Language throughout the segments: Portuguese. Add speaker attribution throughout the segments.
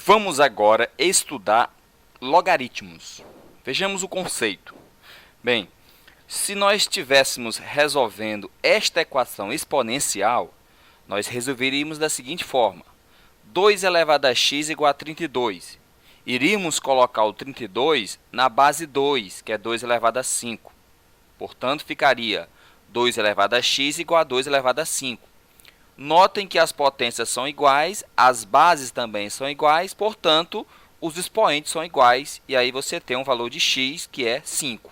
Speaker 1: Vamos agora estudar logaritmos. Vejamos o conceito. Bem, se nós estivéssemos resolvendo esta equação exponencial, nós resolveríamos da seguinte forma: 2 elevado a x igual a 32. Iríamos colocar o 32 na base 2, que é 2 elevado a 5. Portanto, ficaria 2 elevado a x igual a 2 elevado a 5. Notem que as potências são iguais, as bases também são iguais, portanto, os expoentes são iguais, e aí você tem um valor de x, que é 5.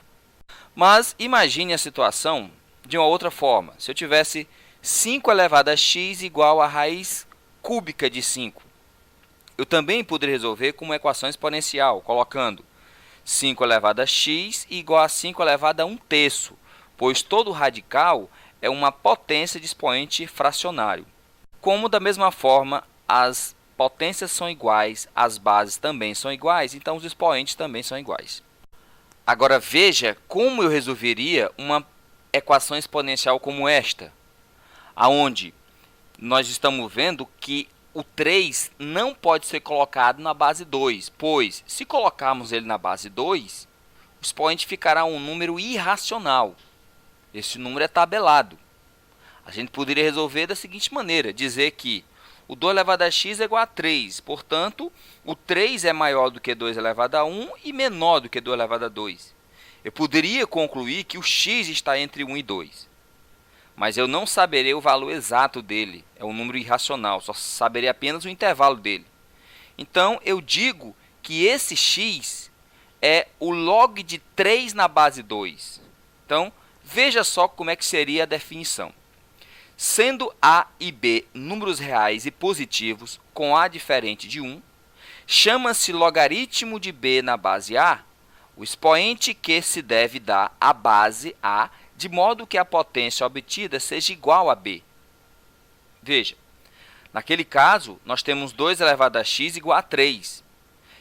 Speaker 1: Mas imagine a situação de uma outra forma. Se eu tivesse 5 elevado a x igual a raiz cúbica de 5, eu também poderia resolver com uma equação exponencial, colocando 5 elevado a x igual a 5 elevado a 1/3, pois todo radical é uma potência de expoente fracionário. Como, da mesma forma, as potências são iguais, as bases também são iguais, então os expoentes também são iguais. Agora, veja como eu resolveria uma equação exponencial como esta, onde nós estamos vendo que o 3 não pode ser colocado na base 2, pois, se colocarmos ele na base 2, o expoente ficará um número irracional. Esse número é tabelado. A gente poderia resolver da seguinte maneira, dizer que o 2 elevado a x é igual a 3, portanto, o 3 é maior do que 2 elevado a 1 e menor do que 2 elevado a 2. Eu poderia concluir que o x está entre 1 e 2, mas eu não saberia o valor exato dele, é um número irracional, só saberia apenas o intervalo dele. Então, eu digo que esse x é o log de 3 na base 2. Então, veja só como é que seria a definição. Sendo a e b números reais e positivos com a diferente de 1, chama-se logaritmo de b na base a o expoente que se deve dar à base a, de modo que a potência obtida seja igual a b. Veja, naquele caso, nós temos 2 elevado a x igual a 3.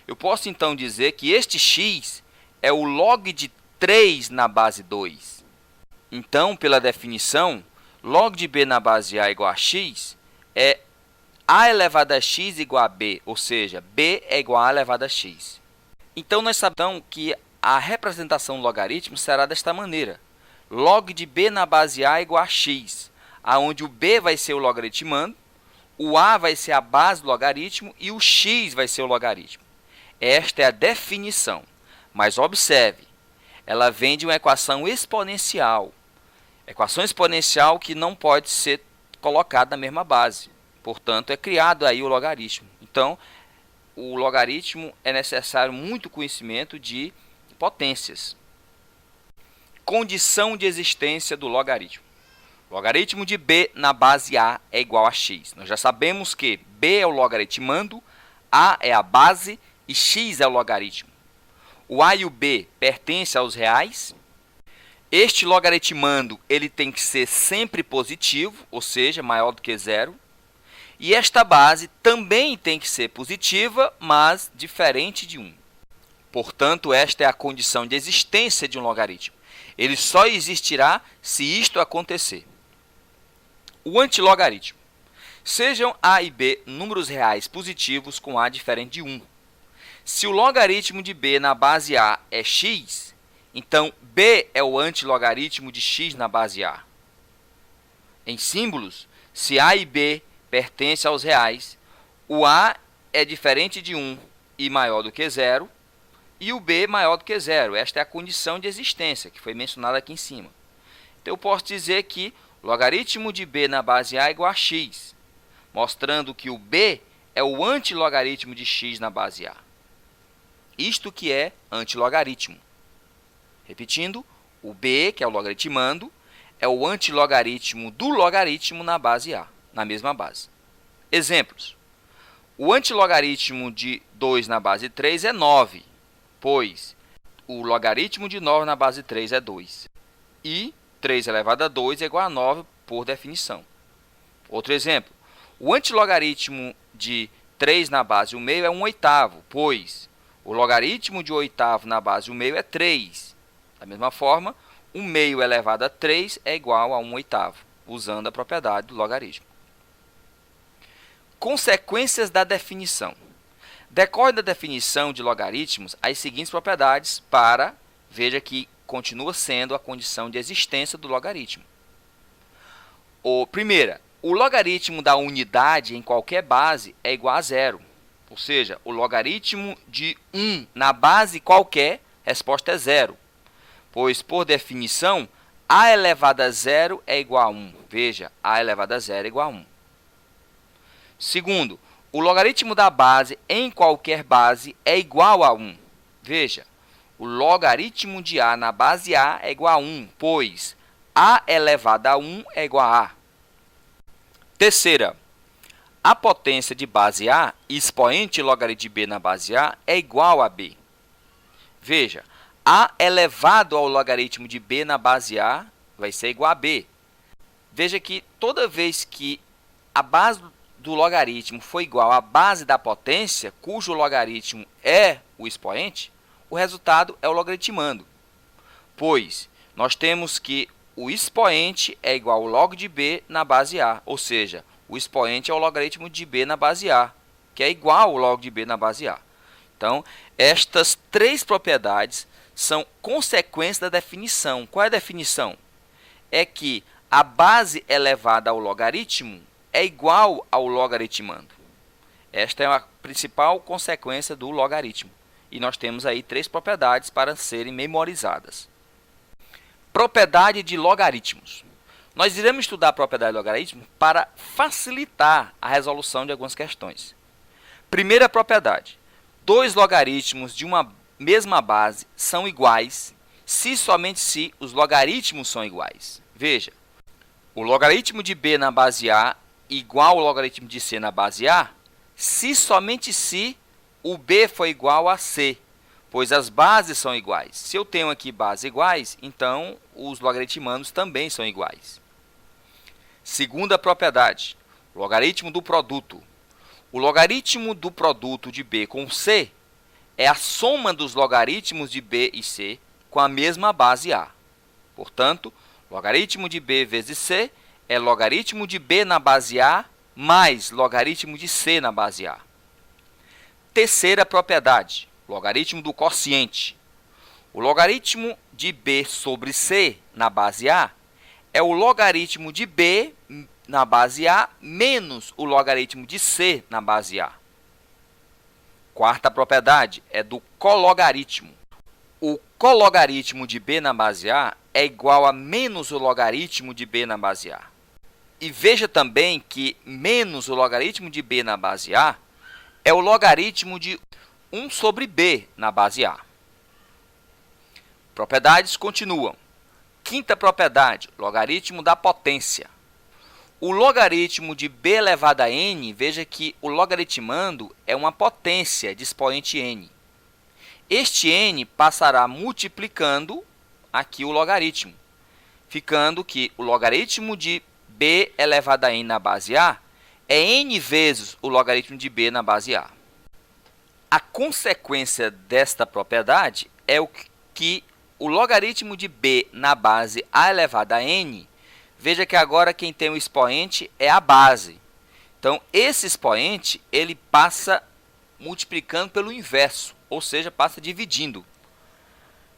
Speaker 1: Eu posso, então, dizer que este x é o log de 3 na base 2. Então, pela definição, log de b na base a igual a x é a elevado a x igual a b, ou seja, b é igual a elevado a x. Então, nós sabemos que a representação do logaritmo será desta maneira. Log de b na base a igual a x, onde o b vai ser o logaritmando, o a vai ser a base do logaritmo e o x vai ser o logaritmo. Esta é a definição, mas observe, ela vem de uma equação exponencial. Equação exponencial que não pode ser colocada na mesma base. Portanto, é criado aí o logaritmo. Então, o logaritmo é necessário muito conhecimento de potências. Condição de existência do logaritmo. Logaritmo de b na base a é igual a x. Nós já sabemos que b é o logaritmando, a é a base e x é o logaritmo. O a e o b pertencem aos reais. Este logaritmando ele tem que ser sempre positivo, ou seja, maior do que zero. E esta base também tem que ser positiva, mas diferente de 1. Portanto, esta é a condição de existência de um logaritmo. Ele só existirá se isto acontecer. O antilogaritmo. Sejam a e b números reais positivos com a diferente de 1. Se o logaritmo de b na base a é x, então b é o antilogaritmo de x na base a. Em símbolos, se a e b pertencem aos reais, o a é diferente de 1 e maior do que zero, e o b maior do que zero. Esta é a condição de existência, que foi mencionada aqui em cima. Então, eu posso dizer que o logaritmo de b na base a é igual a x, mostrando que o b é o antilogaritmo de x na base a. Isto que é antilogaritmo. Repetindo, o b, que é o logaritmando, é o antilogaritmo do logaritmo na base a, na mesma base. Exemplos. O antilogaritmo de 2 na base 3 é 9, pois o logaritmo de 9 na base 3 é 2. E 3 elevado a 2 é igual a 9 por definição. Outro exemplo. O antilogaritmo de 3 na base 1/2 é 1/8, pois o logaritmo de 1/8 na base 1/2 é 3. Da mesma forma, 1/2 elevado a 3 é igual a 1/8, usando a propriedade do logaritmo. Consequências da definição. Decorre da definição de logaritmos as seguintes propriedades para, veja que continua sendo a condição de existência do logaritmo. Primeira, o logaritmo da unidade em qualquer base é igual a zero. Ou seja, o logaritmo de 1 na base qualquer, resposta é zero. Pois, por definição, a elevado a zero é igual a 1. Veja, a elevado a zero é igual a 1. Segundo, o logaritmo da base em qualquer base é igual a 1. Veja, o logaritmo de a na base a é igual a 1, pois a elevado a 1 é igual a a. Terceira, a potência de base a, expoente logaritmo de b na base a, é igual a b. Veja, a elevado ao logaritmo de b na base a vai ser igual a b. Veja que toda vez que a base do logaritmo for igual à base da potência, cujo logaritmo é o expoente, o resultado é o logaritmando. Pois nós temos que o expoente é igual ao log de b na base a, ou seja, o expoente é o logaritmo de b na base a, que é igual ao log de b na base a. Então, estas três propriedades são consequências da definição. Qual é a definição? É que a base elevada ao logaritmo é igual ao logaritmando. Esta é a principal consequência do logaritmo. E nós temos aí três propriedades para serem memorizadas. Propriedade de logaritmos. Nós iremos estudar a propriedade de logaritmo para facilitar a resolução de algumas questões. Primeira propriedade. Dois logaritmos de uma mesma base são iguais se somente se os logaritmos são iguais. Veja, o logaritmo de b na base a igual ao logaritmo de c na base a, se somente se o b for igual a c, pois as bases são iguais. Se eu tenho aqui bases iguais, então os logaritmandos também são iguais. Segunda propriedade, logaritmo do produto. O logaritmo do produto de b com c é a soma dos logaritmos de b e c com a mesma base a. Portanto, logaritmo de b vezes c é logaritmo de b na base a mais logaritmo de c na base a. Terceira propriedade, logaritmo do quociente. O logaritmo de b sobre c na base a é o logaritmo de b na base a menos o logaritmo de c na base a. Quarta propriedade é do cologaritmo. O cologaritmo de b na base a é igual a menos o logaritmo de b na base a. E veja também que menos o logaritmo de b na base a é o logaritmo de 1 sobre b na base a. Propriedades continuam. Quinta propriedade, logaritmo da potência. O logaritmo de b elevado a n, veja que o logaritmando é uma potência de expoente n. Este n passará multiplicando aqui o logaritmo, ficando que o logaritmo de b elevado a n na base a é n vezes o logaritmo de b na base a. A consequência desta propriedade é que o logaritmo de b na base a elevado a n, veja que agora quem tem o expoente é a base. Então, esse expoente ele passa multiplicando pelo inverso, ou seja, passa dividindo.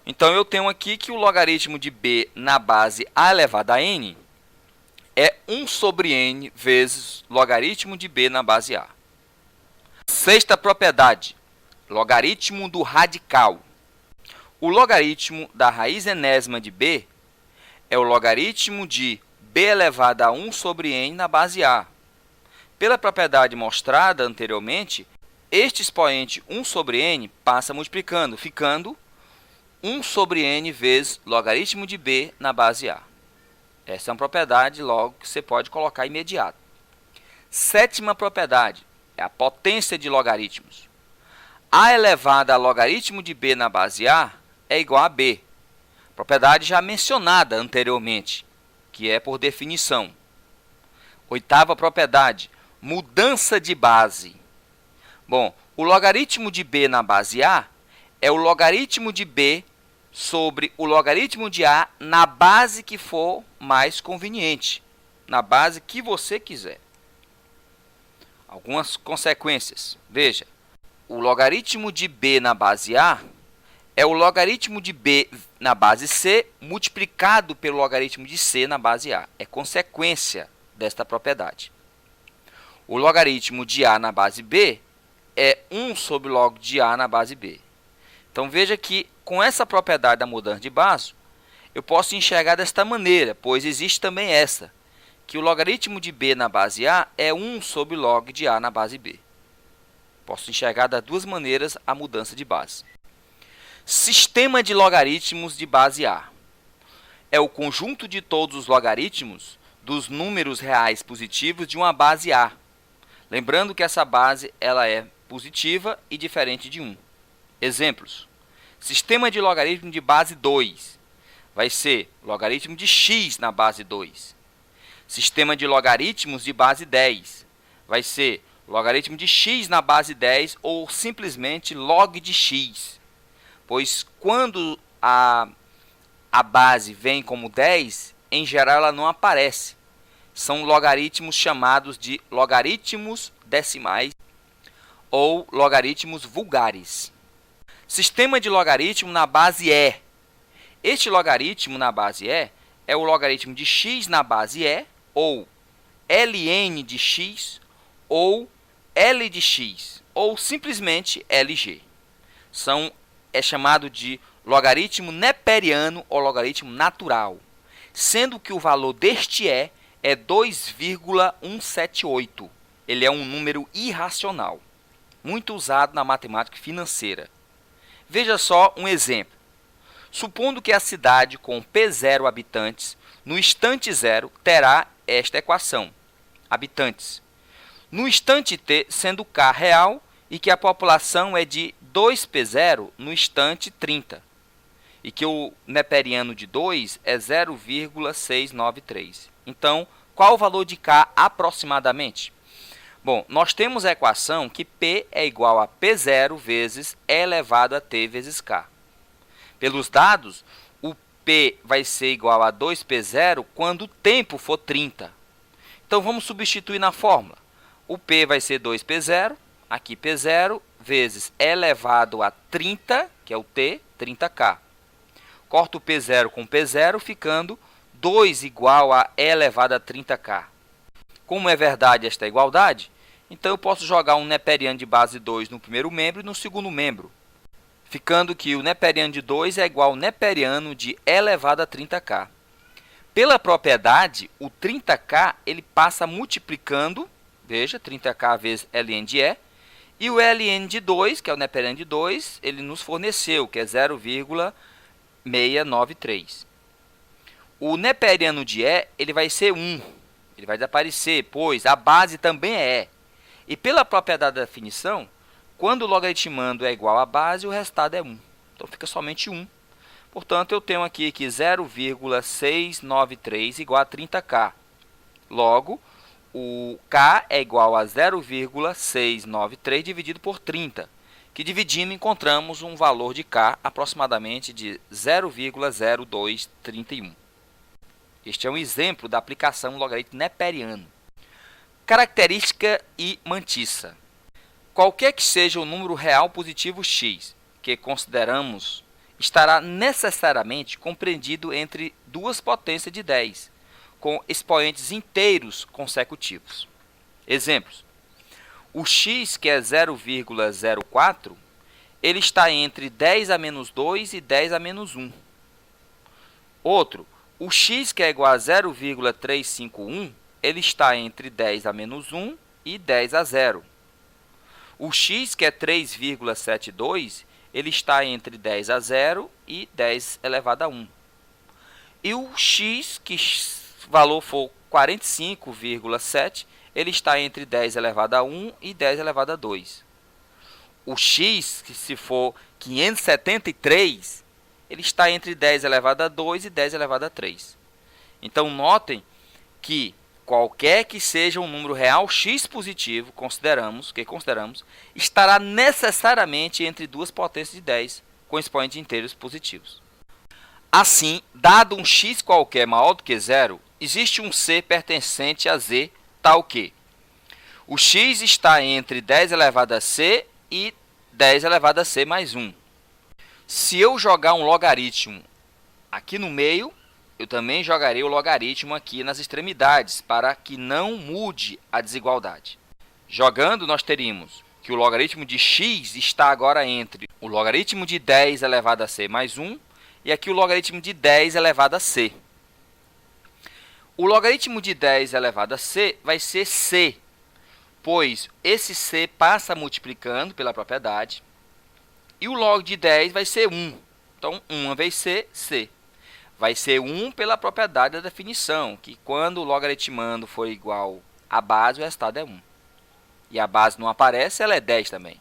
Speaker 1: Então, eu tenho aqui que o logaritmo de b na base a elevado a n é 1 sobre n vezes logaritmo de b na base a. Sexta propriedade, logaritmo do radical. O logaritmo da raiz enésima de b é o logaritmo de b elevado a 1 sobre n na base a. Pela propriedade mostrada anteriormente, este expoente 1 sobre n passa multiplicando, ficando 1 sobre n vezes logaritmo de b na base a. Essa é uma propriedade, logo, que você pode colocar imediato. Sétima propriedade é a potência de logaritmos. A elevada a logaritmo de b na base a é igual a b. Propriedade já mencionada anteriormente, que é por definição. Oitava propriedade, mudança de base. Bom, o logaritmo de b na base a é o logaritmo de b sobre o logaritmo de a na base que for mais conveniente, na base que você quiser. Algumas consequências. Veja, o logaritmo de b na base a é o logaritmo de b na base c multiplicado pelo logaritmo de c na base a. É consequência desta propriedade. O logaritmo de a na base b é 1 sobre log de a na base b. Então, veja que com essa propriedade da mudança de base, eu posso enxergar desta maneira, pois existe também essa, que o logaritmo de b na base a é 1 sobre log de a na base b. Posso enxergar das duas maneiras a mudança de base. Sistema de logaritmos de base a é o conjunto de todos os logaritmos dos números reais positivos de uma base a. Lembrando que essa base ela é positiva e diferente de 1. Exemplos. Sistema de logaritmo de base 2 vai ser logaritmo de x na base 2. Sistema de logaritmos de base 10 vai ser logaritmo de x na base 10 ou simplesmente log de x. Pois quando a base vem como 10, em geral ela não aparece. São logaritmos chamados de logaritmos decimais ou logaritmos vulgares. Sistema de logaritmo na base e. Este logaritmo na base e é o logaritmo de x na base e, ou ln de x, ou L de x, ou simplesmente LG. É chamado de logaritmo neperiano ou logaritmo natural, sendo que o valor deste é 2,178. Ele é um número irracional, muito usado na matemática financeira. Veja só um exemplo. Supondo que a cidade com P0 habitantes, no instante zero, terá esta equação. Habitantes. No instante t, sendo K real, e que a população é de 2P0 no instante 30. E que o neperiano de 2 é 0,693. Então, qual o valor de K aproximadamente? Bom, nós temos a equação que P é igual a P0 vezes E elevado a T vezes K. Pelos dados, o P vai ser igual a 2P0 quando o tempo for 30. Então, vamos substituir na fórmula. O P vai ser 2P0, aqui P0, vezes E elevado a 30, que é o T, 30K. Corto o P0 com P0, ficando 2 igual a E elevado a 30K. Como é verdade esta igualdade, então eu posso jogar um neperiano de base 2 no primeiro membro e no segundo membro, ficando que o neperiano de 2 é igual ao neperiano de E elevado a 30K. Pela propriedade, o 30K ele passa multiplicando, veja, 30K vezes ln de E, e o ln de 2, que é o neperiano de 2, ele nos forneceu, que é 0,693. O neperiano de E ele vai ser 1, ele vai desaparecer, pois a base também é E. E pela propriedade da definição, quando o logaritmando é igual à base, o resultado é 1. Então, fica somente 1. Portanto, eu tenho aqui que 0,693 igual a 30K. Logo, o K é igual a 0,693 dividido por 30, que dividindo encontramos um valor de K aproximadamente de 0,0231. Este é um exemplo da aplicação do logaritmo neperiano. Característica e mantissa. Qualquer que seja o número real positivo x, que consideramos, estará necessariamente compreendido entre duas potências de 10, com expoentes inteiros consecutivos. Exemplos. O x, que é 0,04, ele está entre 10 a menos 2 e 10 a menos 1. Outro, o x, que é igual a 0,351, ele está entre 10 a menos 1 e 10 a 0. O x, que é 3,72, ele está entre 10 a 0 e 10 elevado a 1. E o x, que valor for 45,7, ele está entre 10 elevado a 1 e 10 elevado a 2. O x, que se for 573, ele está entre 10 elevado a 2 e 10 elevado a 3. Então, notem que qualquer que seja um número real x positivo, consideramos, estará necessariamente entre duas potências de 10, com expoentes inteiros positivos. Assim, dado um x qualquer maior do que zero, existe um c pertencente a z, tal que o x está entre 10 elevado a c e 10 elevado a c mais 1. Se eu jogar um logaritmo aqui no meio, eu também jogarei o logaritmo aqui nas extremidades, para que não mude a desigualdade. Jogando, nós teríamos que o logaritmo de x está agora entre o logaritmo de 10 elevado a c mais 1 e aqui o logaritmo de 10 elevado a c. O logaritmo de 10 elevado a c vai ser c, pois esse c passa multiplicando pela propriedade, e o log de 10 vai ser 1. Então, 1 vezes c, c. Vai ser 1 pela propriedade da definição, que quando o logaritmando for igual à base, o resultado é 1. E a base não aparece, ela é 10 também.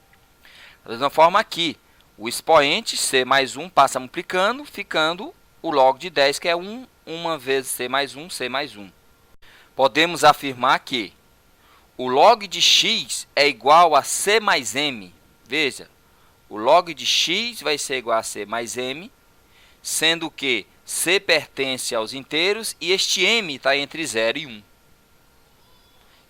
Speaker 1: Da mesma forma aqui, o expoente c mais 1 passa multiplicando, ficando o log de 10, que é 1, 1 vezes c mais 1, c mais 1. Podemos afirmar que o log de x é igual a c mais m. Veja, o log de x vai ser igual a c mais m, sendo que c pertence aos inteiros e este m está entre 0 e 1.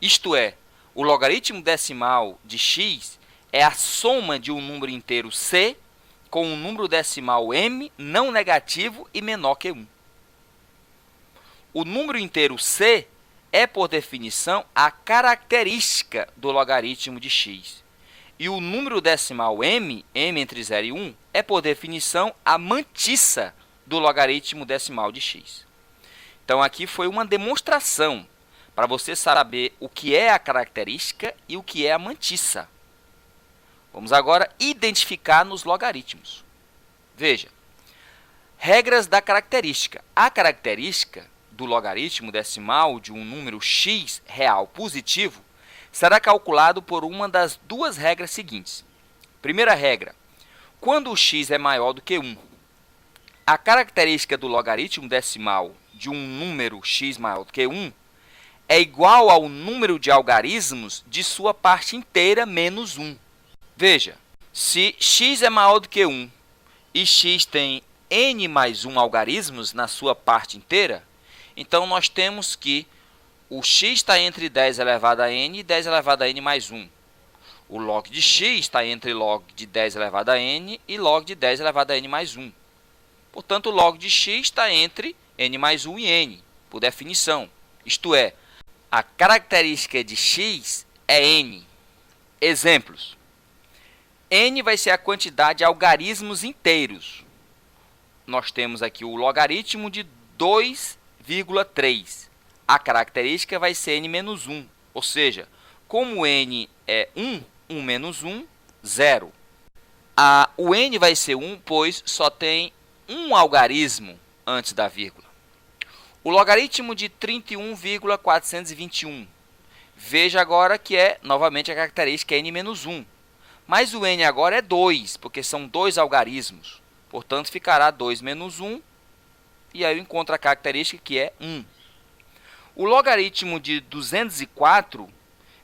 Speaker 1: Isto é, o logaritmo decimal de x é a soma de um número inteiro c com um número decimal m não negativo e menor que 1. O número inteiro c é, por definição, a característica do logaritmo de x. E o número decimal m, m entre 0 e 1, é, por definição, a mantissa do logaritmo decimal de x. Então, aqui foi uma demonstração para você saber o que é a característica e o que é a mantissa. Vamos agora identificar nos logaritmos. Veja, regras da característica. A característica do logaritmo decimal de um número x real positivo será calculado por uma das duas regras seguintes. Primeira regra, quando o x é maior do que 1, a característica do logaritmo decimal de um número x maior do que 1 é igual ao número de algarismos de sua parte inteira menos 1. Veja, se x é maior do que 1 e x tem n mais 1 algarismos na sua parte inteira, então nós temos que o x está entre 10 elevado a n e 10 elevado a n mais 1. O log de x está entre log de 10 elevado a n e log de 10 elevado a n mais 1. Portanto, o log de x está entre n mais 1 e n, por definição. Isto é, a característica de x é n. Exemplos. N vai ser a quantidade de algarismos inteiros. Nós temos aqui o logaritmo de 2,3. A característica vai ser n menos 1. Ou seja, como n é 1, 1 menos 1, 0. O n vai ser 1, pois só tem um algarismo antes da vírgula. O logaritmo de 31,421. Veja agora que é, novamente, a característica n menos 1. Mas o n agora é 2, porque são dois algarismos. Portanto, ficará 2 menos 1, e aí eu encontro a característica que é 1. O logaritmo de 204,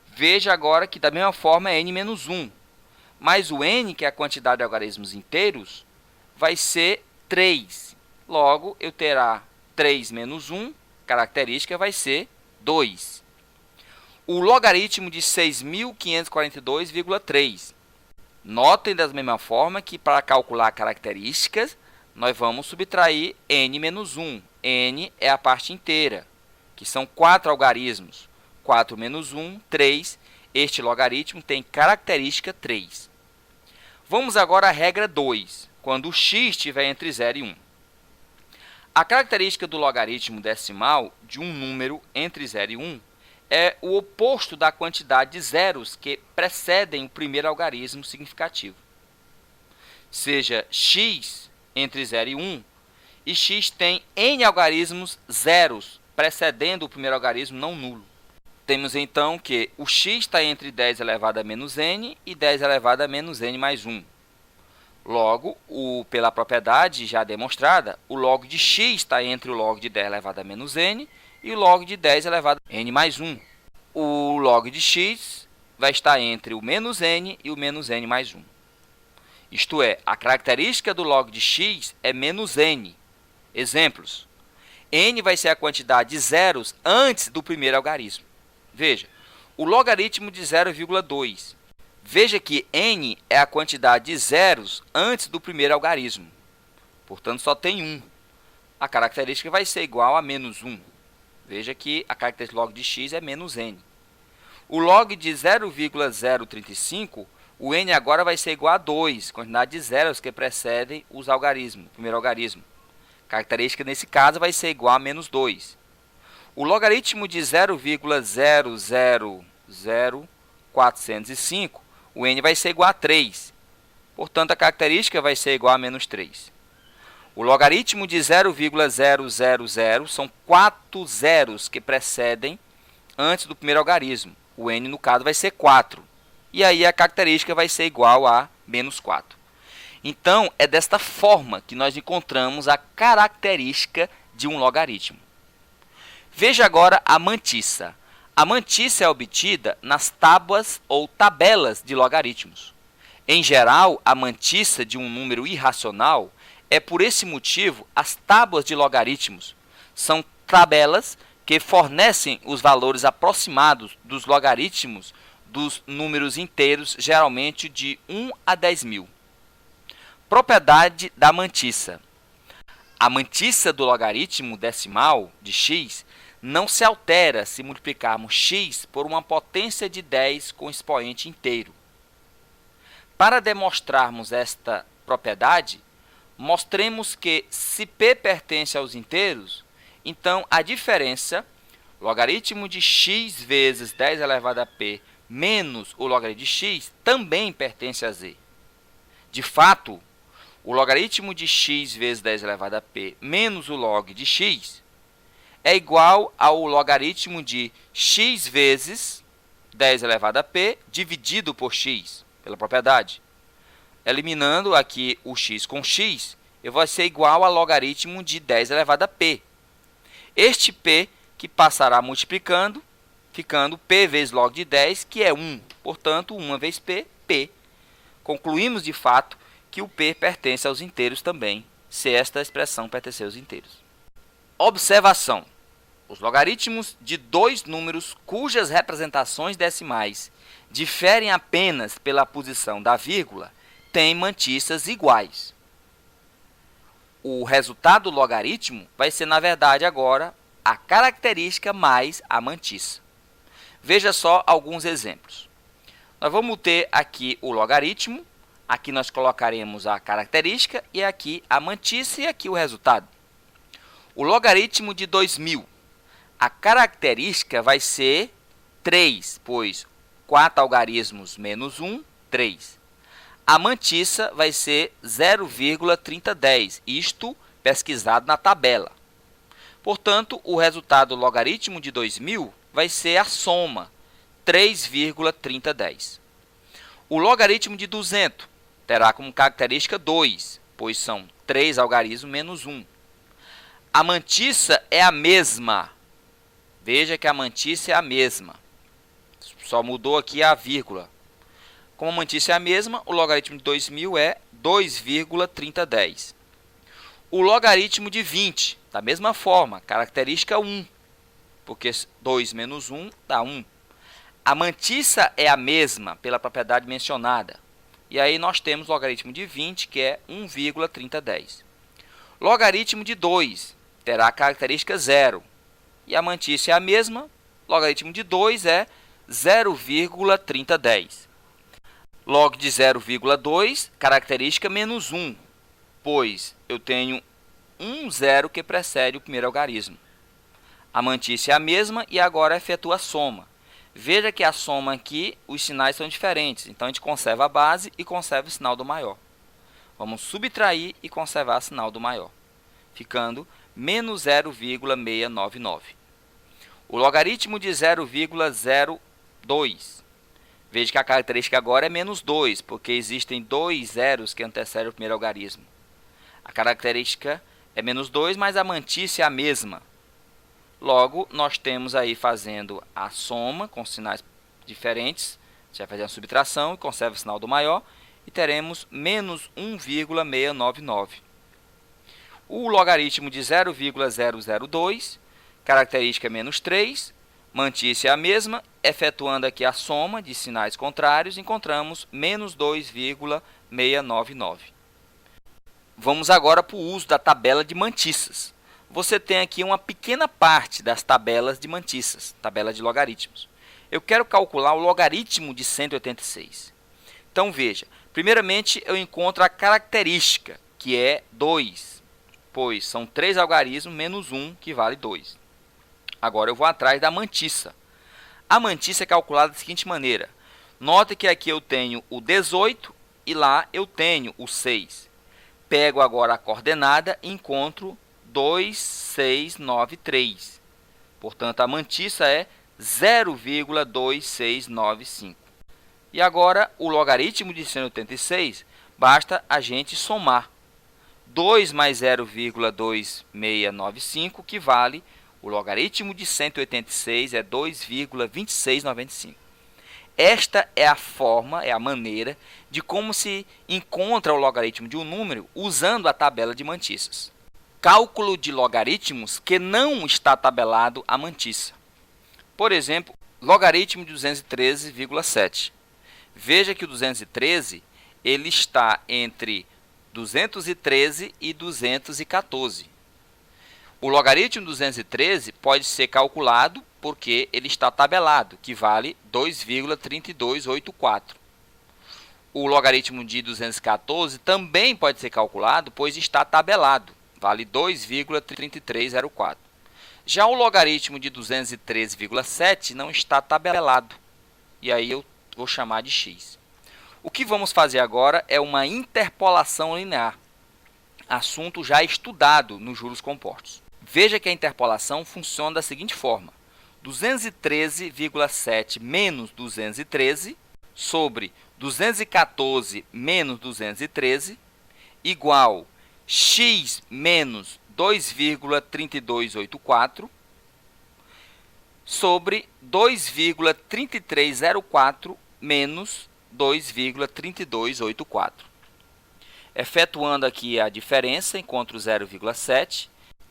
Speaker 1: veja agora que da mesma forma é n menos 1. Mas o n, que é a quantidade de algarismos inteiros, vai ser 3. Logo, eu terá 3 menos 1, característica vai ser 2. O logaritmo de 6.542,3. Notem da mesma forma que para calcular características, nós vamos subtrair n menos 1. N é a parte inteira, que são 4 algarismos. 4 menos 1, 3. Este logaritmo tem característica 3. Vamos agora à regra 2, quando o x estiver entre 0 e 1. A característica do logaritmo decimal de um número entre 0 e 1 é o oposto da quantidade de zeros que precedem o primeiro algarismo significativo. Seja x entre 0 e 1, e x tem n algarismos zeros precedendo o primeiro algarismo não nulo. Temos então que o x está entre 10 elevado a menos n e 10 elevado a menos n mais 1. Logo, pela propriedade já demonstrada, o log de x está entre o log de 10 elevado a menos n e o log de 10 elevado a n mais 1. O log de x vai estar entre o menos n e o menos n mais 1. Isto é, a característica do log de x é menos n. Exemplos. N vai ser a quantidade de zeros antes do primeiro algarismo. Veja, o logaritmo de 0,2 Veja que n é a quantidade de zeros antes do primeiro algarismo. Portanto, só tem 1. A característica vai ser igual a menos 1. Veja que a característica log de x é menos n. O log de 0,035, o n agora vai ser igual a 2, quantidade de zeros que precedem os algarismos, o primeiro algarismo. A característica, nesse caso, vai ser igual a menos 2. O logaritmo de 0,000405, o n vai ser igual a 3. Portanto, a característica vai ser igual a menos 3. O logaritmo de 0,000 são 4 zeros que precedem antes do primeiro algarismo. O n, no caso, vai ser 4. E aí a característica vai ser igual a menos 4. Então, é desta forma que nós encontramos a característica de um logaritmo. Veja agora a mantissa. A mantissa é obtida nas tábuas ou tabelas de logaritmos. Em geral, a mantissa de um número irracional é, por esse motivo, as tábuas de logaritmos. São tabelas que fornecem os valores aproximados dos logaritmos dos números inteiros, geralmente de 1 a 10.000. Propriedade da mantissa. A mantissa do logaritmo decimal de x não se altera se multiplicarmos x por uma potência de 10 com expoente inteiro. Para demonstrarmos esta propriedade, mostremos que, se p pertence aos inteiros, então a diferença, logaritmo de x vezes 10 elevado a p menos o logaritmo de x, também pertence a z. De fato, o logaritmo de x vezes 10 elevado a p menos o log de x é igual ao logaritmo de x vezes 10 elevado a p dividido por x, pela propriedade. Eliminando aqui o x com x, eu vou ser igual a logaritmo de 10 elevado a p. Este p que passará multiplicando, ficando p vezes log de 10, que é 1. Portanto, 1 vezes p, p. Concluímos, de fato, que o p pertence aos inteiros também, se esta expressão pertencer aos inteiros. Observação. Os logaritmos de dois números cujas representações decimais diferem apenas pela posição da vírgula têm mantissas iguais. O resultado do logaritmo vai ser, na verdade, agora a característica mais a mantissa. Veja só alguns exemplos. Nós vamos ter aqui o logaritmo, aqui nós colocaremos a característica, e aqui a mantissa, e aqui o resultado. O logaritmo de 2000. A característica vai ser 3, pois 4 algarismos menos 1, 3. A mantissa vai ser 0,3010, isto pesquisado na tabela. Portanto, o resultado do logaritmo de 2000 vai ser a soma, 3,3010. O logaritmo de 200 terá como característica 2, pois são 3 algarismos menos 1. A mantissa é a mesma. Veja que a mantissa é a mesma. Só mudou aqui a vírgula. Como a mantissa é a mesma, o logaritmo de 2000 é 2,3010. O logaritmo de 20, da mesma forma, característica 1, porque 2 menos 1 dá 1. A mantissa é a mesma pela propriedade mencionada. E aí nós temos o logaritmo de 20, que é 1,3010. Logaritmo de 2 terá a característica 0. E a mantissa é a mesma, logaritmo de 2 é 0,3010. Log de 0,2, característica menos 1, pois eu tenho um zero que precede o primeiro algarismo. A mantissa é a mesma e agora efetua a soma. Veja que a soma aqui, os sinais são diferentes, então a gente conserva a base e conserva o sinal do maior. Vamos subtrair e conservar o sinal do maior, ficando menos 0,699. O logaritmo de 0,02. Veja que a característica agora é menos 2, porque existem dois zeros que antecedem o primeiro algarismo. A característica é menos 2, mas a mantissa é a mesma. Logo, nós temos aí fazendo a soma com sinais diferentes. Você vai fazer a subtração e conserva o sinal do maior. E teremos menos 1,699. O logaritmo de 0,002, característica é menos 3. Mantice é a mesma, efetuando aqui a soma de sinais contrários, encontramos menos 2,699. Vamos agora para o uso da tabela de mantissas. Você tem aqui uma pequena parte das tabelas de mantissas, tabela de logaritmos. Eu quero calcular o logaritmo de 186. Então, veja, primeiramente eu encontro a característica, que é 2, pois são 3 algarismos menos 1, que vale 2. Agora eu vou atrás da mantissa. A mantissa é calculada da seguinte maneira. Note que aqui eu tenho o 18 e lá eu tenho o 6. Pego agora a coordenada e encontro 2,693. Portanto, a mantissa é 0,2695. E agora, o logaritmo de 186, basta a gente somar. 2 mais 0,2695, que vale, o logaritmo de 186 é 2,2695. Esta é a forma, é a maneira de como se encontra o logaritmo de um número usando a tabela de mantissas. Cálculo de logaritmos que não está tabelado a mantissa. Por exemplo, logaritmo de 213,7. Veja que o 213 ele está entre 213 e 214. O logaritmo de 213 pode ser calculado porque ele está tabelado, que vale 2,3284. O logaritmo de 214 também pode ser calculado, pois está tabelado, vale 2,3304. Já o logaritmo de 213,7 não está tabelado, e aí eu vou chamar de x. O que vamos fazer agora é uma interpolação linear, assunto já estudado nos juros compostos. Veja que a interpolação funciona da seguinte forma. 213,7 menos 213 sobre 214 menos 213 igual x menos 2,3284 sobre 2,3304 menos 2,3284. Efetuando aqui a diferença, encontro 0,7.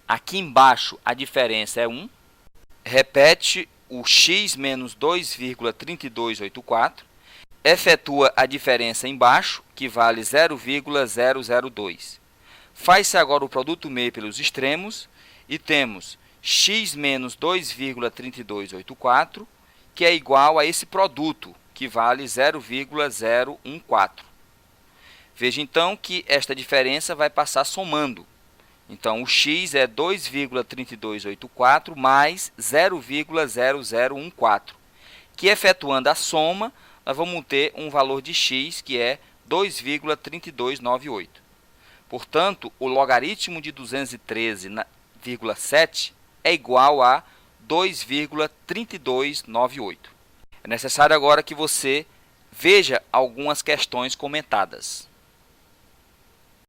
Speaker 1: Aqui embaixo a diferença é 1. Repete o x menos 2,3284. Efetua a diferença embaixo, que vale 0,002. Faz-se agora o produto meio pelos extremos e temos x menos 2,3284, que é igual a esse produto, que vale 0,014. Veja então que esta diferença vai passar somando. Então, o x é 2,3284 mais 0,0014, que efetuando a soma, nós vamos ter um valor de x que é 2,3298. Portanto, o logaritmo de 213,7 é igual a 2,3298. É necessário agora que você veja algumas questões comentadas.